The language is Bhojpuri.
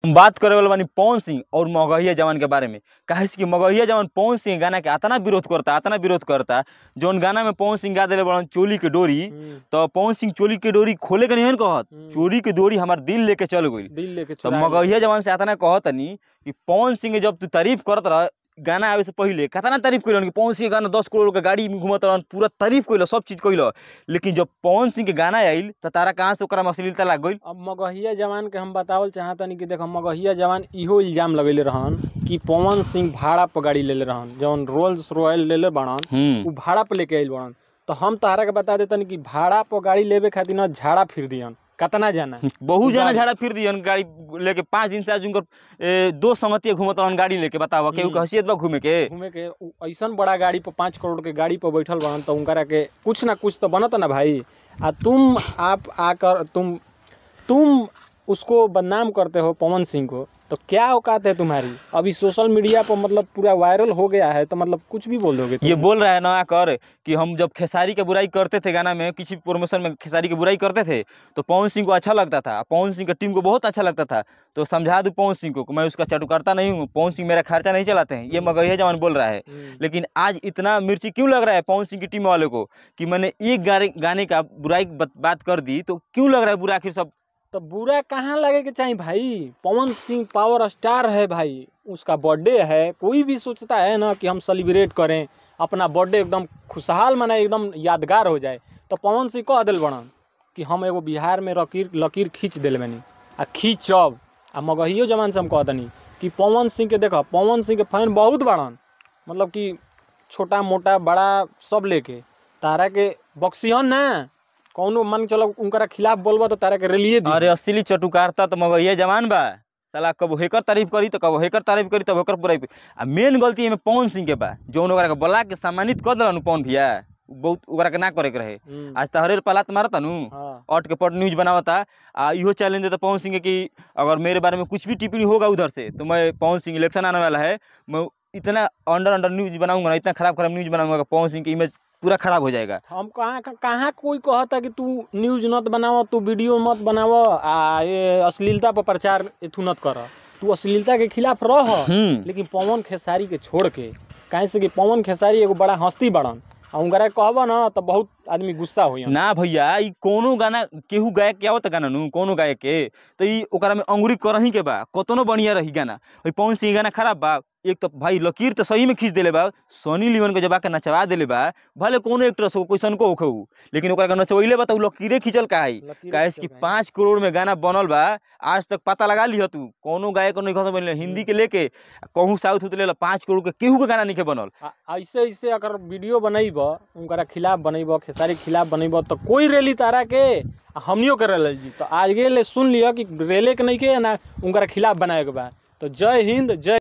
हम बात करे वाला बानी पवन सिंह और मगहिया जवान के बारे में। काहे कि मगहिया जवान पवन सिंह गाना के अतना विरोध करता जौन गाना में पवन सिंह गा दिले बड़न चोली के डोरी। तो पवन सिंह चोली के डोरी खोले के नहीं कहत, चोरी के डोरी हमार दिल लेके चल गई। तो मगहिया जवान से अतना कहतनी कि पवन सिंह जब तू तारीफ करत रह गाना आवे से पहले कितना तारीफ कइलन कि पवन सिंह गाना 10 करोड़ के गाड़ी में घूमत रहन, पूरा तारीफ कइल, सब चीज कइल। लेकिन जब पवन सिंह के गाना आइल तो तारा कहाँ से ओकरा में अश्लीलता लाग गइल। अब मगहिया जवान के हम बतावल चाहतनी कि देख मगहिया जवान इहो इल्जाम लगैले रहन कि पवन सिंह भाड़ा पर गाड़ी लेले रहन, जौन रोल्स रॉयल लेले बड़न उ भाड़ा पर लेके आइल बड़न। तो हम तारा के बता देतनी कि भाड़ा पर गाड़ी लेवे खातिर न झाड़ा फिर दियन, कतना जाना बहुत जाना झाड़ा फिर दियन गाड़ी लेके। 5 दिन से आज उनकर 2 संगतिया घूमत रहन गाड़ी लेके। बतावा केहू के हैसियत बा घूमे के ऐसन बड़ा गाड़ी पर 5 करोड़ के गाड़ी पर बैठल रहन तो उनकरा के कुछ ना कुछ तो बनता ना भाई। आ तुम आप आकर तुम उसको बदनाम करते हो पवन सिंह को, तो क्या औकात है तुम्हारी। अभी सोशल मीडिया पर मतलब पूरा वायरल हो गया है तो मतलब कुछ भी बोल दोगे। ये बोल रहा है ना कर कि हम जब खेसारी की बुराई करते थे गाना में, किसी प्रमोशन में खेसारी की बुराई करते थे तो पवन सिंह को अच्छा लगता था, पवन सिंह की टीम को बहुत अच्छा लगता था। तो समझा दूं पवन सिंह को मैं उसका चाटुकारता नहीं हूँ, पवन सिंह मेरा खर्चा नहीं चलाते हैं, ये मगहिया जवान बोल रहा है। लेकिन आज इतना मिर्ची क्यों लग रहा है पवन सिंह की टीम वाले को कि मैंने एक गाने का बुराई बात कर दी, तो क्यों लग रहा है बुरा आखिर सब। तो बुरा कहाँ लगे के चाहिए भाई, पवन सिंह पावर स्टार है भाई, उसका बर्थडे है। कोई भी सोचता है ना कि हम सेलिब्रेट करें अपना बर्थडे, एकदम खुशहाल मनाए, एकदम यादगार हो जाए। तो पवन सिंह कह दिल बड़न कि हम एगो बिहार में लकीर खींच दिल बनी आ खींचब। आ मगहियो जवान से हम कहतनी कि पवन सिंह के देखो, पवन सिंह के फैन बहुत बड़न, मतलब कि छोटा मोटा बड़ा सब लेके तारा के बक्सियन ना कौनो मन चलो उनका खिलाफ बोलबा तो तारा के रेलिए दी। अरे असली चटुकारता तो मगहिया जवान बा साला, कब हेकर तारीफ करी तो कब हेकर तारीफ करी तब हेकर बुराई। आ मेन गलती एमे पवन सिंह के बा, जौन ओकरा के बोला के सम्मानित कर देलन पवन भैया, बहुत ओकरा के ना करे के रहे। आज तहरे पलात मारता नु अट के पट न्यूज बनावता। आ इहो चैलेंज देता पवन सिंह कि अगर मेरे बारे में कुछ भी टिप्पणी होगा उधर से तो मैं पवन सिंह इलेक्शन आने वाला है, मैं इतना अंडर न्यूज बनाऊंगा ना, इतना खराब न्यूज बनाऊंगा पवन सिंह की इमेज पूरा खराब हो जाएगा। हम कहाँ कोई कहता कि तू न्यूज मत बनाव, तू वीडियो मत बनाव, आ ये अश्लीलता पर प्रचार एथू मत कर, तू अश्लीलता के खिलाफ रह। लेकिन पवन खेसारी के छोड़ के, काहे से कि पवन खेसारी एगो बड़ा हस्ती बड़न, उनकरा कहबा ना तो बहुत आदमी गुस्सा होई ना भैया। ई कोनो गाना केहू गायक के आवत गाना नु कोनो गायक के तो ई ओकरा में अंगुरी करही के बा, कतनो बढ़िया रही गाना। ओई पवन सिंह गाना खराब बा, एक तो भाई लकीर तो सही में खींच देले बा, सोनी लियोन के जब आके नचवा देले बा, भले कोनो एक्ट्रेस हो कोई को होखू, लेकिन ओकरा के नचवैले बा तो लकीरे खींचल काहे। काहे कि 5 करोड़ में गाना बनल बा। आज तक पता लगा लिह तू कोनो गायक नहीं खस बनले हिंदी के लेके कहूँ साउथ उतले 5 करोड़ के केहू के गाना नहीं के बनल। ऐसे अगर वीडियो बनैब उनकरा खिलाफ बनैब, खेसारी खिलाफ बनैब तो कोई रैली तारा के हमनियो के रैली जी। तो आगे ले सुन लिया कि रेले के नहीं के ना उनकरा खिलाफ बनाए के बा। तो जय हिंद जय